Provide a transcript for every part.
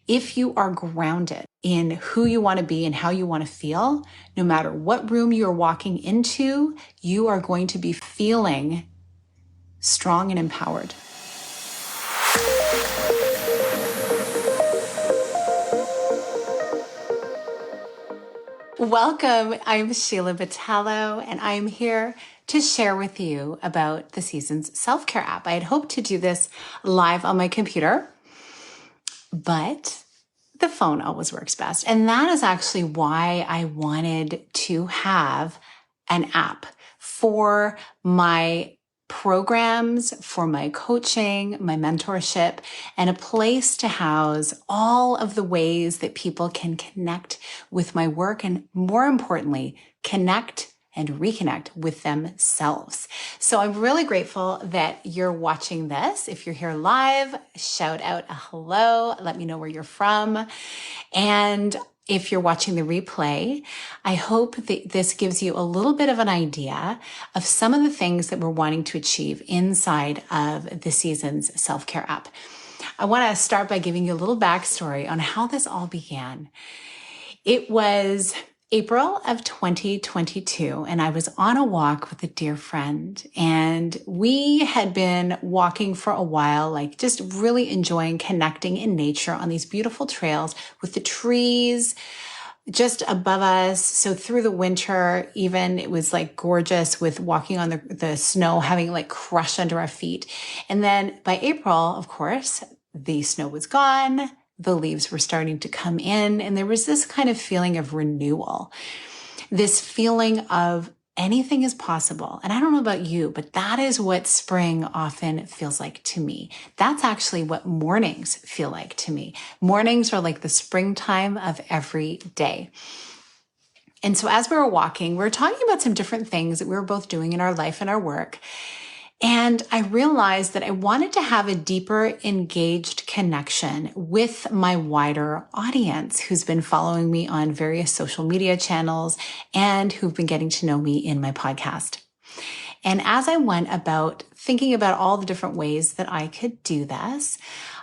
If you are grounded in who you want to be and how you want to feel, no matter what room you're walking into, you are going to be feeling strong and empowered. Welcome, I'm Sheila Battello, and I'm here to share with you about the Seasons self-care app. I had hoped to do this live on my computer, but the phone always works best. And that is actually why I wanted to have an app for my programs, for my coaching, my mentorship, and a place to house all of the ways that people can connect with my work and, more importantly, connect and reconnect with themselves. So I'm really grateful that you're watching this. If you're here live, shout out a hello. Let me know where you're from. And if you're watching the replay, I hope that this gives you a little bit of an idea of some of the things that we're wanting to achieve inside of the Seasons self-care app. I want to start by giving you a little backstory on how this all began. It was April of 2022, and I was on a walk with a dear friend, and we had been walking for a while, like just really enjoying connecting in nature on these beautiful trails with the trees just above us. So through the winter, even it was like gorgeous with walking on the snow, having like crush under our feet. And then by April, of course, the snow was gone. The leaves were starting to come in, and there was this kind of feeling of renewal, this feeling of anything is possible. And I don't know about you, but that is what spring often feels like to me. That's actually what mornings feel like to me. Mornings are like the springtime of every day. And so as we were walking, we were talking about some different things that we were both doing in our life and our work. And I realized that I wanted to have a deeper, engaged connection with my wider audience who's been following me on various social media channels and who've been getting to know me in my podcast. And as I went about thinking about all the different ways that I could do this,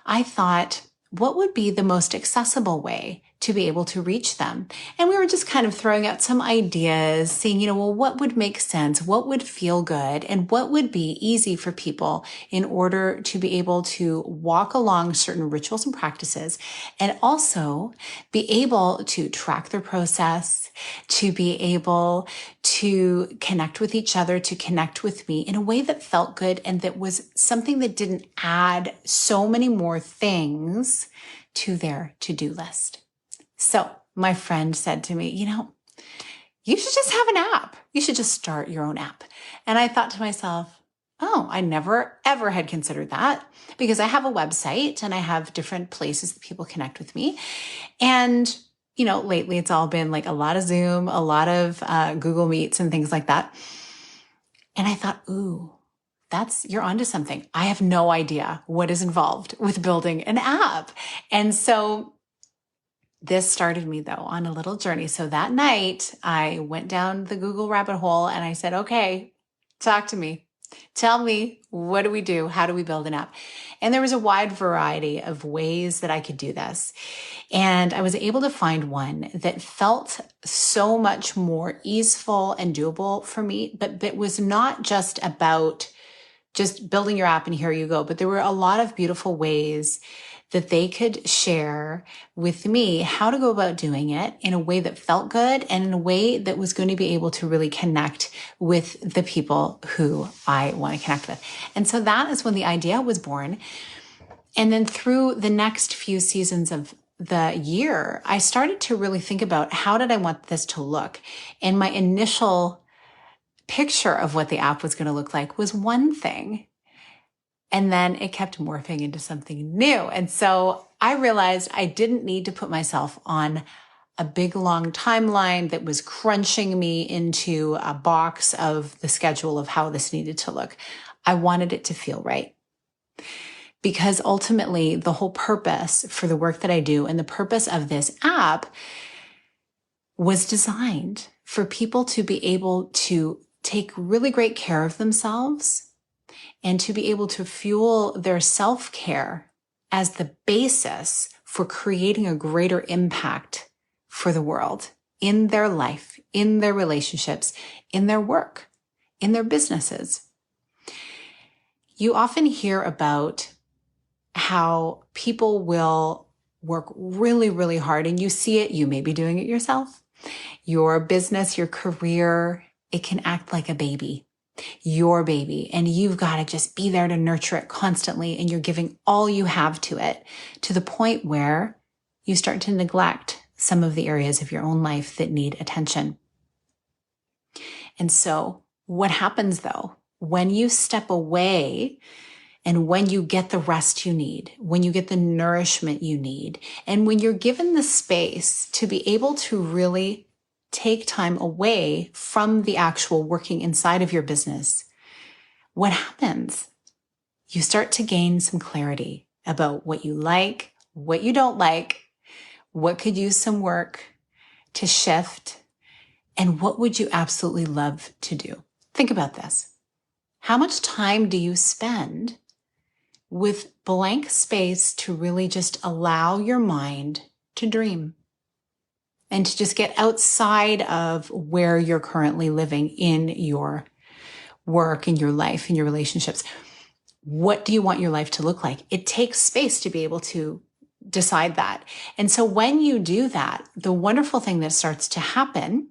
I thought, what would be the most accessible way to be able to reach them? And we were just kind of throwing out some ideas, seeing, well, what would make sense? What would feel good? And what would be easy for people in order to be able to walk along certain rituals and practices and also be able to track their process, to be able to connect with each other, to connect with me in a way that felt good and that was something that didn't add so many more things to their to-do list. So my friend said to me, you should just have an app. You should just start your own app. And I thought to myself, oh, I never, ever had considered that because I have a website and I have different places that people connect with me. And, lately it's all been like a lot of Zoom, a lot of Google Meets and things like that. And I thought, ooh, you're onto something. I have no idea what is involved with building an app. And so this started me, though, on a little journey. So that night, I went down the Google rabbit hole and I said, okay, talk to me. Tell me, what do we do? How do we build an app? And there was a wide variety of ways that I could do this. And I was able to find one that felt so much more easeful and doable for me, but it was not just about just building your app and here you go. But there were a lot of beautiful ways that they could share with me how to go about doing it in a way that felt good and in a way that was going to be able to really connect with the people who I want to connect with. And so that is when the idea was born. And then through the next few seasons of the year, I started to really think about how did I want this to look? And my initial picture of what the app was going to look like was one thing. And then it kept morphing into something new. And so I realized I didn't need to put myself on a big, long timeline that was crunching me into a box of the schedule of how this needed to look. I wanted it to feel right. Because ultimately, the whole purpose for the work that I do and the purpose of this app was designed for people to be able to take really great care of themselves and to be able to fuel their self-care as the basis for creating a greater impact for the world in their life, in their relationships, in their work, in their businesses. You often hear about how people will work really, really hard, and you see it, you may be doing it yourself. Your business, your career, it can act like a baby, your baby, and you've got to just be there to nurture it constantly, and you're giving all you have to it, to the point where you start to neglect some of the areas of your own life that need attention. And so what happens though, when you step away and when you get the rest you need, when you get the nourishment you need, and when you're given the space to be able to really take time away from the actual working inside of your business, what happens? You start to gain some clarity about what you like, what you don't like, what could use some work to shift, and what would you absolutely love to do? Think about this. How much time do you spend with blank space to really just allow your mind to dream and to just get outside of where you're currently living in your work, in your life, in your relationships? What do you want your life to look like? It takes space to be able to decide that. And so when you do that, the wonderful thing that starts to happen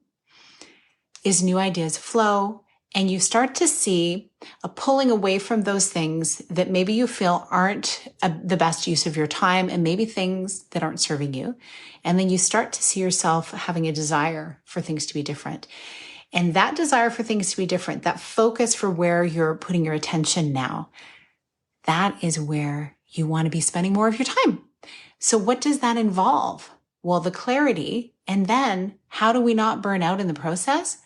is new ideas flow, and you start to see a pulling away from those things that maybe you feel aren't the best use of your time, and maybe things that aren't serving you. And then you start to see yourself having a desire for things to be different. And that desire for things to be different, that focus for where you're putting your attention now, that is where you want to be spending more of your time. So what does that involve? Well, the clarity. And then how do we not burn out in the process?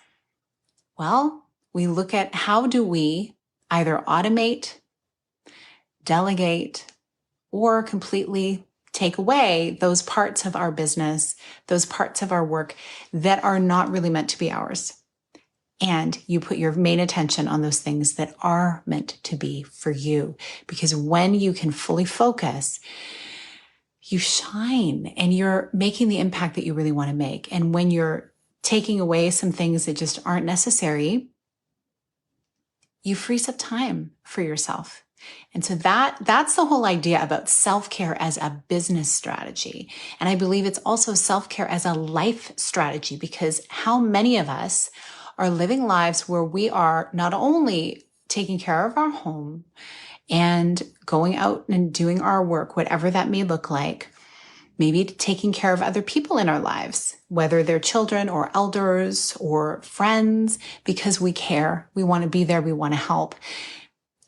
Well, we look at how do we either automate, delegate, or completely take away those parts of our business, those parts of our work that are not really meant to be ours. And you put your main attention on those things that are meant to be for you. Because when you can fully focus, you shine and you're making the impact that you really want to make. And when you're taking away some things that just aren't necessary, you free up time for yourself. And so that's the whole idea about self-care as a business strategy. And I believe it's also self-care as a life strategy, because how many of us are living lives where we are not only taking care of our home and going out and doing our work, whatever that may look like, maybe taking care of other people in our lives, whether they're children or elders or friends, because we care, we want to be there, we want to help.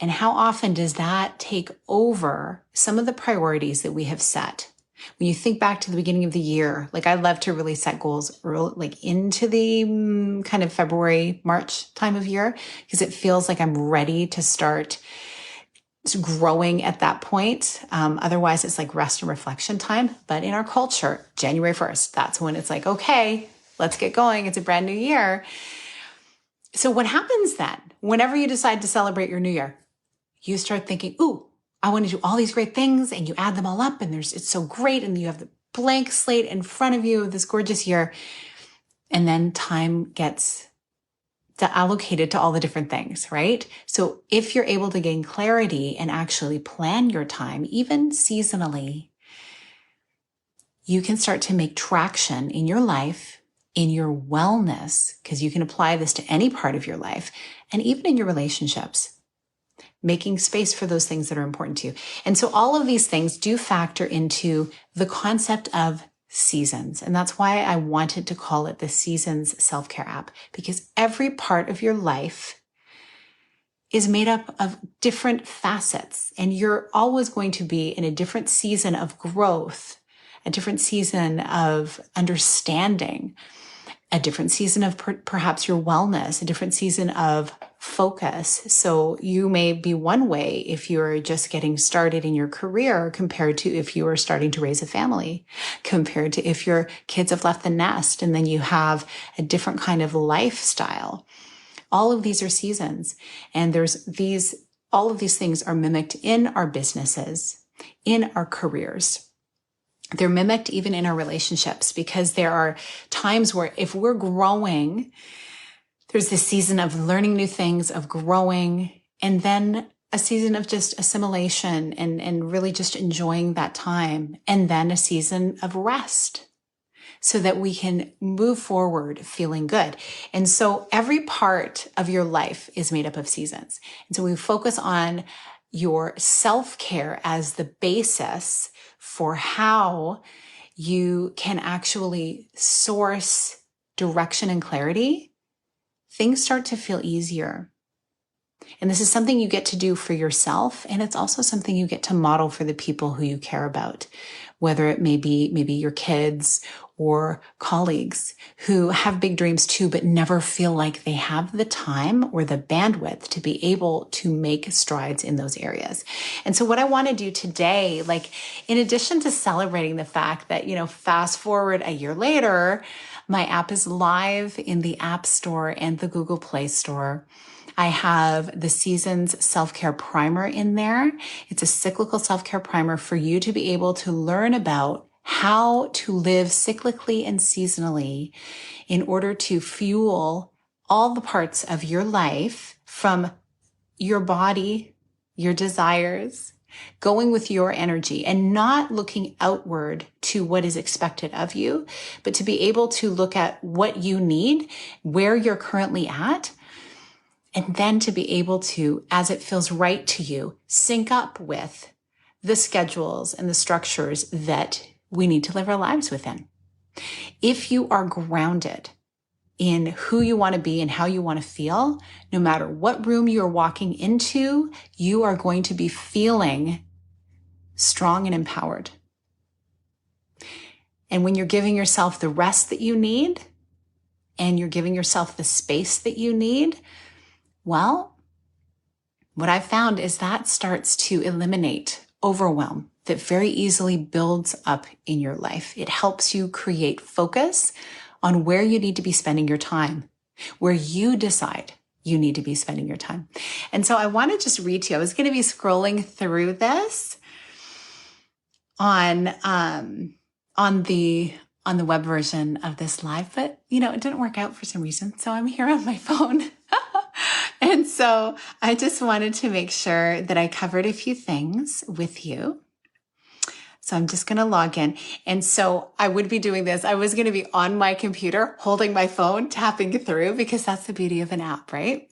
And how often does that take over some of the priorities that we have set? When you think back to the beginning of the year, like I love to really set goals early, like into the kind of February, March time of year, because it feels like I'm ready to start growing at that point. Otherwise, it's like rest and reflection time. But in our culture, January 1st, that's when it's like, okay, let's get going. It's a brand new year. So what happens then? Whenever you decide to celebrate your new year, you start thinking, ooh, I want to do all these great things, and you add them all up, and it's so great. And you have the blank slate in front of you, this gorgeous year. And then time gets allocated to all the different things, right? So if you're able to gain clarity and actually plan your time, even seasonally, you can start to make traction in your life, in your wellness, because you can apply this to any part of your life, and even in your relationships, making space for those things that are important to you. And so all of these things do factor into the concept of seasons. And that's why I wanted to call it the Seasons Self-Care app, because every part of your life is made up of different facets, and you're always going to be in a different season of growth, a different season of understanding, a different season of perhaps your wellness, a different season of focus. So you may be one way if you're just getting started in your career compared to if you are starting to raise a family, compared to if your kids have left the nest and then you have a different kind of lifestyle. All of these are seasons. And all of these things are mimicked in our businesses, in our careers. They're mimicked even in our relationships, because there are times where if we're growing, there's this season of learning new things, of growing, and then a season of just assimilation and really just enjoying that time. And then a season of rest so that we can move forward feeling good. And so every part of your life is made up of seasons. And so we focus on your self-care as the basis for how you can actually source direction and clarity. Things start to feel easier. And this is something you get to do for yourself. And it's also something you get to model for the people who you care about, whether it may be maybe your kids or colleagues who have big dreams too, but never feel like they have the time or the bandwidth to be able to make strides in those areas. And so what I want to do today, like in addition to celebrating the fact that, fast forward a year later, my app is live in the App Store and the Google Play Store. I have the Seasons Self-Care Primer in there. It's a cyclical self-care primer for you to be able to learn about how to live cyclically and seasonally in order to fuel all the parts of your life, from your body, your desires, going with your energy and not looking outward to what is expected of you, but to be able to look at what you need, where you're currently at, and then to be able to, as it feels right to you, sync up with the schedules and the structures that we need to live our lives within. If you are grounded in who you want to be and how you want to feel, no matter what room you're walking into, you are going to be feeling strong and empowered. And when you're giving yourself the rest that you need and you're giving yourself the space that you need, well, what I've found is that starts to eliminate overwhelm that very easily builds up in your life. It helps you create focus on where you need to be spending your time, where you decide you need to be spending your time. And so I want to just read to you. I was going to be scrolling through this on the web version of this live, but it didn't work out for some reason. So I'm here on my phone. And so I just wanted to make sure that I covered a few things with you. So I'm just going to log in. And so I would be doing this. I was going to be on my computer, holding my phone, tapping through, because that's the beauty of an app, right?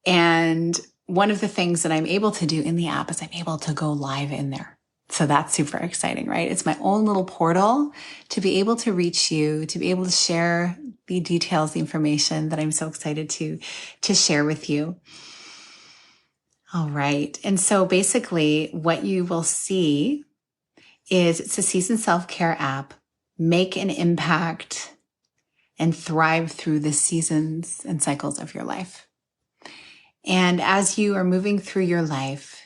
And one of the things that I'm able to do in the app is I'm able to go live in there. So that's super exciting, right? It's my own little portal to be able to reach you, to be able to share the details, the information that I'm so excited to share with you. All right. And so basically what you will see is it's a Season Self-Care app. Make an impact and thrive through the seasons and cycles of your life. And as you are moving through your life,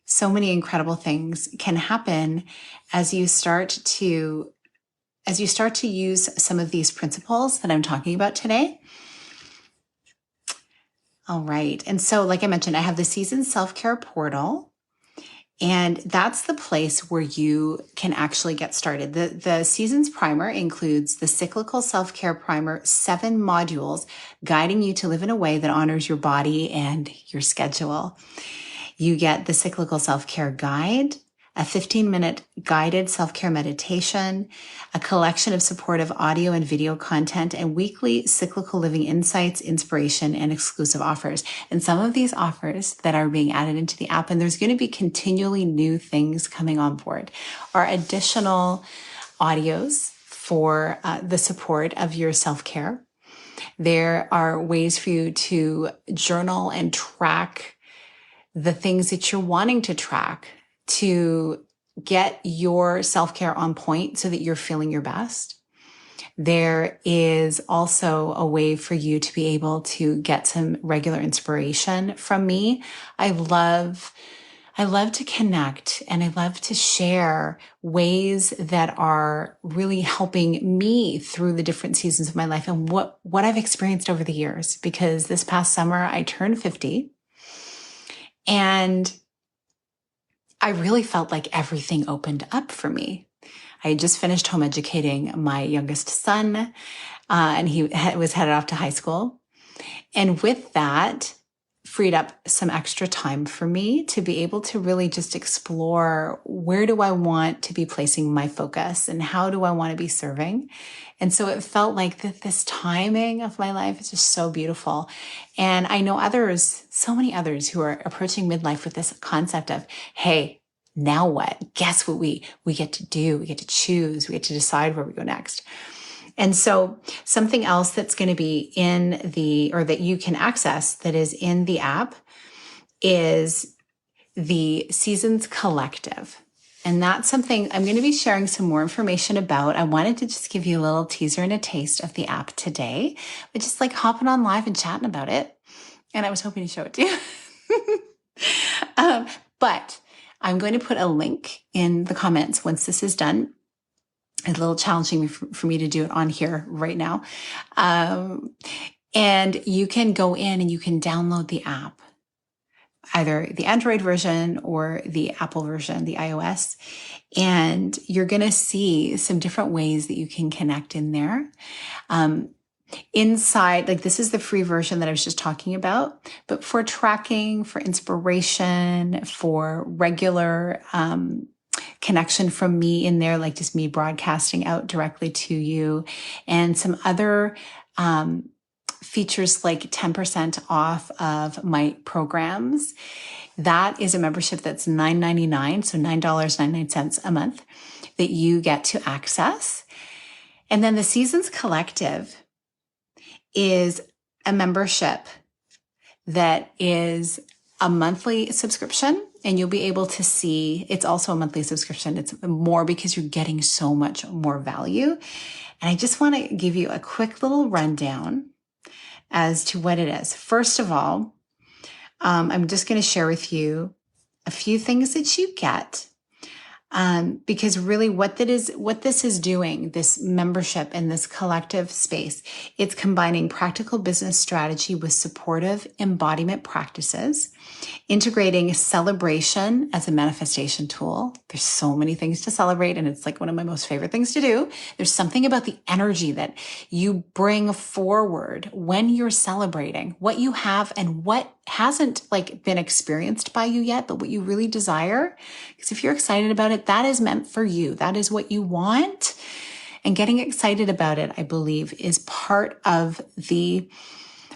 so many incredible things can happen as you start to use some of these principles that I'm talking about today. All right. And so, like I mentioned, I have the Seasons Self-Care portal, and that's the place where you can actually get started. The Seasons Primer includes the Cyclical Self-Care Primer, 7 modules guiding you to live in a way that honors your body and your schedule. You get the Cyclical Self-Care Guide, a 15-minute guided self-care meditation, a collection of supportive audio and video content, and weekly cyclical living insights, inspiration, and exclusive offers. And some of these offers that are being added into the app, and there's going to be continually new things coming on board, are additional audios for the support of your self-care. There are ways for you to journal and track the things that you're wanting to track to get your self-care on point so that you're feeling your best. There is also a way for you to be able to get some regular inspiration from me. I love to connect, and I love to share ways that are really helping me through the different seasons of my life and what I've experienced over the years. Because this past summer I turned 50, and I really felt like everything opened up for me. I had just finished home educating my youngest son, and he was headed off to high school. And with that, freed up some extra time for me to be able to really just explore, where do I want to be placing my focus and how do I want to be serving? And so it felt like that this timing of my life is just so beautiful. And I know others, so many others who are approaching midlife with this concept of, hey, now what? Guess what we get to do? We get to choose. We get to decide where we go next. And so something else that's going to be or that you can access that is in the app is the Seasons Collective. And that's something I'm going to be sharing some more information about. I wanted to just give you a little teaser and a taste of the app today, but just like hopping on live and chatting about it. And I was hoping to show it to you. But I'm going to put a link in the comments once this is done. It's a little challenging for me to do it on here right now. And you can go in and you can download the app, either the Android version or the Apple version, the iOS. And you're going to see some different ways that you can connect in there. Inside, like this is the free version that I was just talking about, but for tracking, for inspiration, for regular, connection from me in there, like just me broadcasting out directly to you, and some other features like 10% off of my programs. That is a membership that's $9.99, so $9.99 a month that you get to access. And then the Seasons Collective is a membership that is a monthly subscription. And you'll be able to see, it's also a monthly subscription. It's more because you're getting so much more value. And I just want to give you a quick little rundown as to what it is. First of all, I'm just going to share with you a few things that you get. Because really what this is doing, this membership and this collective space, it's combining practical business strategy with supportive embodiment practices, integrating celebration as a manifestation tool. There's so many things to celebrate, and it's like one of my most favorite things to do. There's something about the energy that you bring forward when you're celebrating what you have and what hasn't like been experienced by you yet, but what you really desire. Because if you're excited about it, that is meant for you. That is what you want. And getting excited about it, I believe, is part of the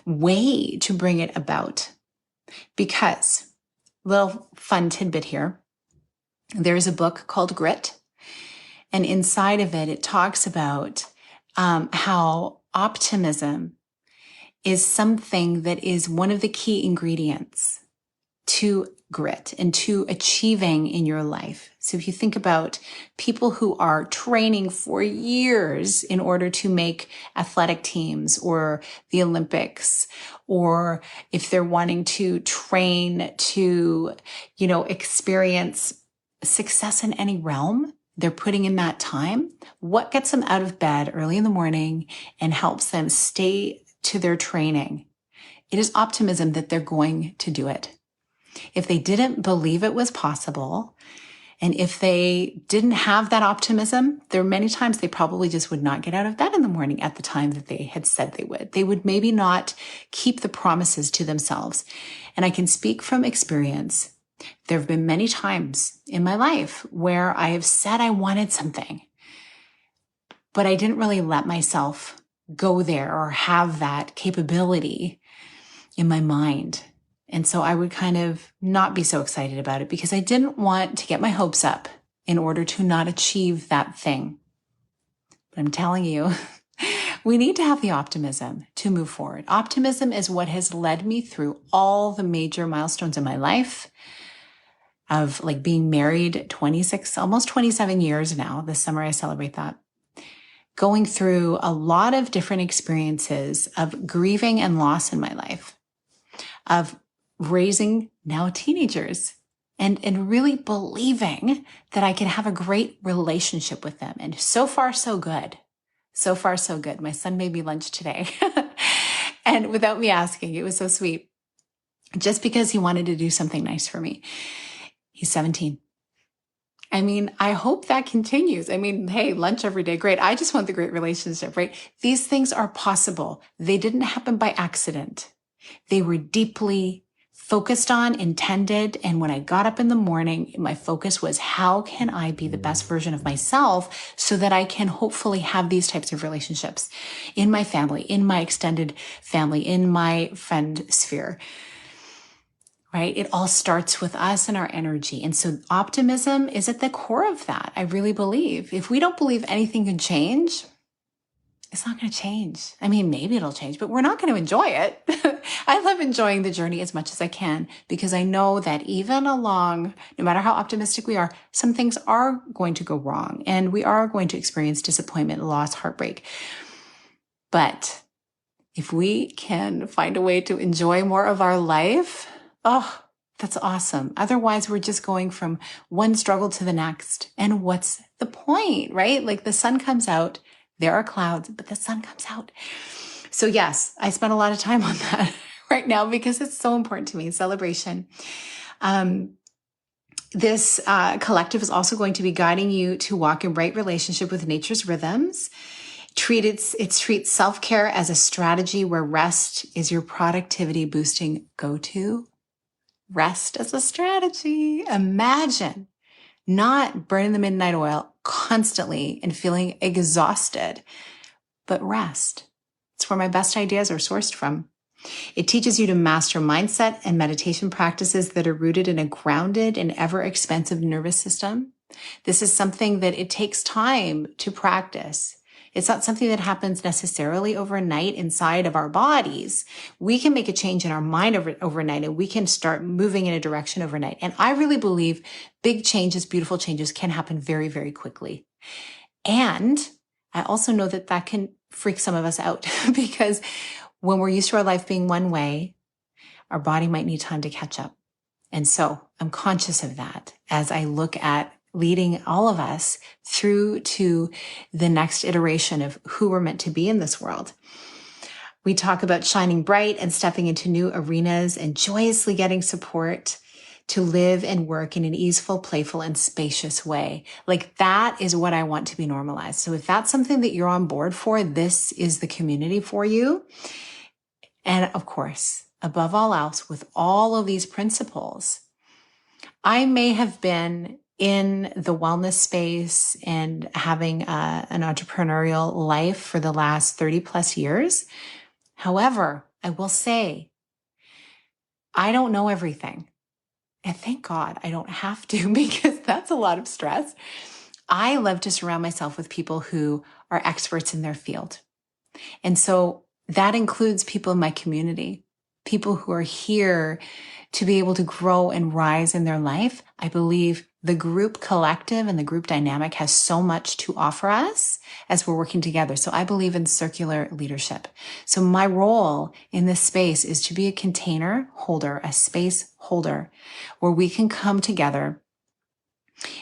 way to bring it about. Because, little fun tidbit here, there's a book called Grit. And inside of it, it talks about how optimism is something that is one of the key ingredients to grit and to achieving in your life. So if you think about people who are training for years in order to make athletic teams or the Olympics, or if they're wanting to train to, experience success in any realm, they're putting in that time. What gets them out of bed early in the morning and helps them stay to their training? It is optimism that they're going to do it. If they didn't believe it was possible, and if they didn't have that optimism, there are many times they probably just would not get out of bed in the morning at the time that they had said they would. They would maybe not keep the promises to themselves. And I can speak from experience. There have been many times in my life where I have said I wanted something, but I didn't really let myself go there or have that capability in my mind. And so I would kind of not be so excited about it because I didn't want to get my hopes up in order to not achieve that thing. But I'm telling you, we need to have the optimism to move forward. Optimism is what has led me through all the major milestones in my life of like being married 26, almost 27 years now. This summer, I celebrate that. Going through a lot of different experiences of grieving and loss in my life, of raising now teenagers and really believing that I can have a great relationship with them. And so far, so good. So far, so good. My son made me lunch today. And without me asking, it was so sweet. Just because he wanted to do something nice for me. He's 17. I mean, I hope that continues. I mean, hey, lunch every day, great. I just want the great relationship, right? These things are possible. They didn't happen by accident. They were deeply focused on, intended. And when I got up in the morning, my focus was, how can I be the best version of myself so that I can hopefully have these types of relationships in my family, in my extended family, in my friend sphere, right? It all starts with us and our energy. And so optimism is at the core of that. I really believe if we don't believe anything can change, it's not going to change. I mean, maybe it'll change, but we're not going to enjoy it. I love enjoying the journey as much as I can because I know that even along, no matter how optimistic we are, some things are going to go wrong and we are going to experience disappointment, loss, heartbreak. But if we can find a way to enjoy more of our life, oh, that's awesome. Otherwise, we're just going from one struggle to the next. And what's the point, right? Like the sun comes out. There are clouds, but the sun comes out. So yes, I spend a lot of time on that right now because it's so important to me. Celebration. This collective is also going to be guiding you to walk in right relationship with nature's rhythms. It treats self-care as a strategy where rest is your productivity boosting go-to. Rest as a strategy. Imagine not burning the midnight oil constantly and feeling exhausted, but rest. It's where my best ideas are sourced from. It teaches you to master mindset and meditation practices that are rooted in a grounded and ever expansive nervous system. This is something that it takes time to practice. It's not something that happens necessarily overnight inside of our bodies. We can make a change in our mind overnight and we can start moving in a direction overnight. And I really believe big changes, beautiful changes can happen very, very quickly. And I also know that that can freak some of us out because when we're used to our life being one way, our body might need time to catch up. And so I'm conscious of that as I look at leading all of us through to the next iteration of who we're meant to be in this world. We talk about shining bright and stepping into new arenas and joyously getting support to live and work in an easeful, playful, and spacious way. Like that is what I want to be normalized. So if that's something that you're on board for, this is the community for you. And of course, above all else, with all of these principles, I may have been in the wellness space and having an entrepreneurial life for the last 30 plus years. However, I will say, I don't know everything. And thank God I don't have to because that's a lot of stress. I love to surround myself with people who are experts in their field. And so that includes people in my community, people who are here to be able to grow and rise in their life. I believe the group collective and the group dynamic has so much to offer us as we're working together. So I believe in circular leadership. So my role in this space is to be a container holder, a space holder, where we can come together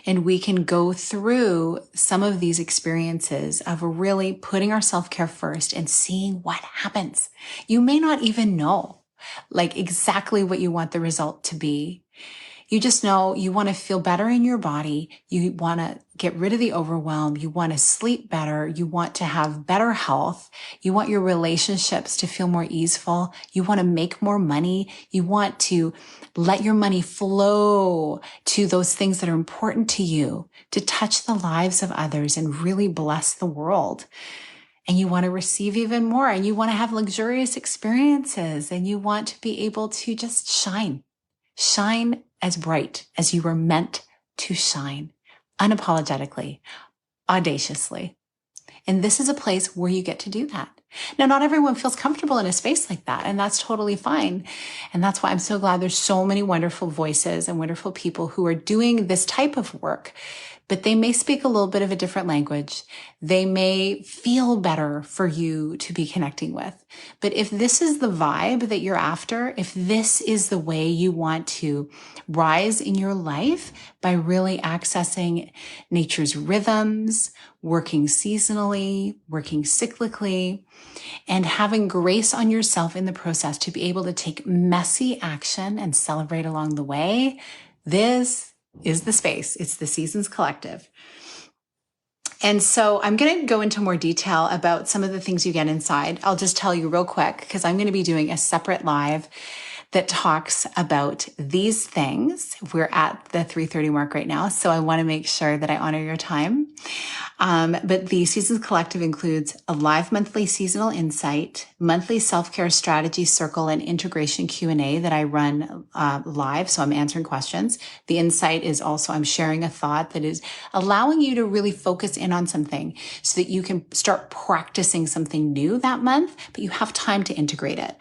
and we can go through some of these experiences of really putting our self-care first and seeing what happens. You may not even know like exactly what you want the result to be. You just know you want to feel better in your body. You want to get rid of the overwhelm. You want to sleep better. You want to have better health. You want your relationships to feel more easeful. You want to make more money. You want to let your money flow to those things that are important to you, to touch the lives of others and really bless the world. And you want to receive even more, and you want to have luxurious experiences, and you want to be able to just shine as bright as you were meant to shine, unapologetically, audaciously. And this is a place where you get to do that. Now, not everyone feels comfortable in a space like that, and that's totally fine. And that's why I'm so glad there's so many wonderful voices and wonderful people who are doing this type of work, but they may speak a little bit of a different language. They may feel better for you to be connecting with. But if this is the vibe that you're after, if this is the way you want to rise in your life by really accessing nature's rhythms, working seasonally, working cyclically, and having grace on yourself in the process to be able to take messy action and celebrate along the way, this is the space. It's the Seasons Collective. And so I'm going to go into more detail about some of the things you get inside. I'll just tell you real quick because I'm going to be doing a separate live that talks about these things. We're at the 3:30 mark right now, so I want to make sure that I honor your time. But the Seasons Collective includes a live monthly seasonal insight, monthly self-care strategy circle, and integration Q&A that I run live. So I'm answering questions. The insight is also I'm sharing a thought that is allowing you to really focus in on something so that you can start practicing something new that month, but you have time to integrate it.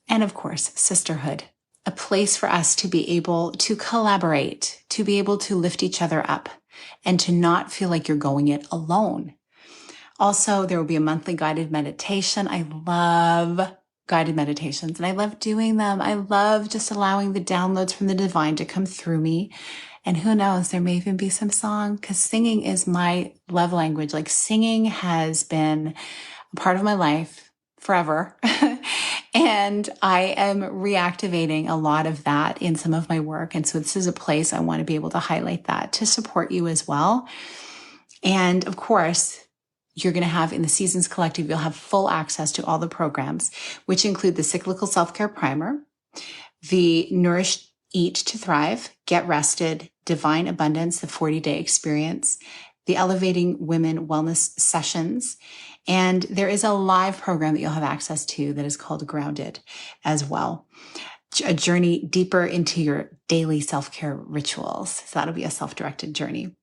And of course, sisterhood, a place for us to be able to collaborate, to be able to lift each other up, and to not feel like you're going it alone. Also, there will be a monthly guided meditation. I love guided meditations and I love doing them. I love just allowing the downloads from the divine to come through me. And who knows, there may even be some song because singing is my love language. Like singing has been a part of my life forever. And I am reactivating a lot of that in some of my work. And so this is a place I want to be able to highlight that to support you as well. And of course, you're going to have in the Seasons Collective, you'll have full access to all the programs, which include the Cyclical Self-Care Primer, the Nourish, Eat to Thrive, Get Rested, Divine Abundance, the 40-day experience, the Elevating Women Wellness Sessions, and there is a live program that you'll have access to that is called Grounded as well. A journey deeper into your daily self-care rituals. So that'll be a self-directed journey.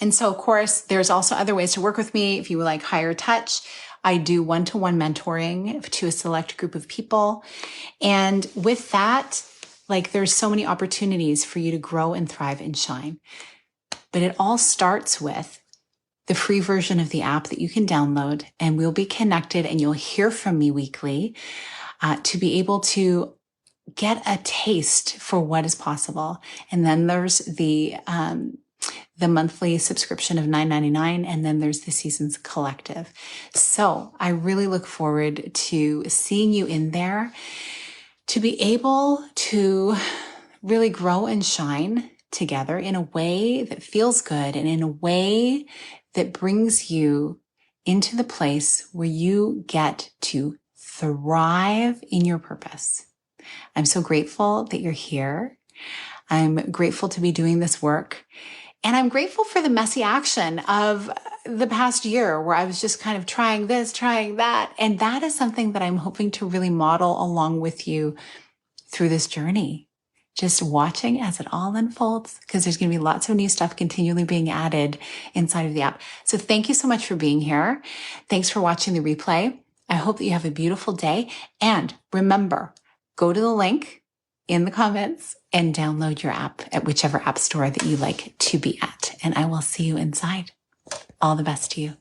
And so, of course, there's also other ways to work with me. If you would like higher touch, I do one-to-one mentoring to a select group of people. And with that, like there's so many opportunities for you to grow and thrive and shine. But it all starts with the free version of the app that you can download, and we'll be connected and you'll hear from me weekly to be able to get a taste for what is possible. And then there's the monthly subscription of $9.99, and then there's the Seasons Collective. So I really look forward to seeing you in there to be able to really grow and shine together in a way that feels good and in a way that brings you into the place where you get to thrive in your purpose. I'm so grateful that you're here. I'm grateful to be doing this work. And I'm grateful for the messy action of the past year where I was just kind of trying this, trying that. And that is something that I'm hoping to really model along with you through this journey. Just watching as it all unfolds, because there's going to be lots of new stuff continually being added inside of the app. So thank you so much for being here. Thanks for watching the replay. I hope that you have a beautiful day. And remember, go to the link in the comments and download your app at whichever app store that you like to be at. And I will see you inside. All the best to you.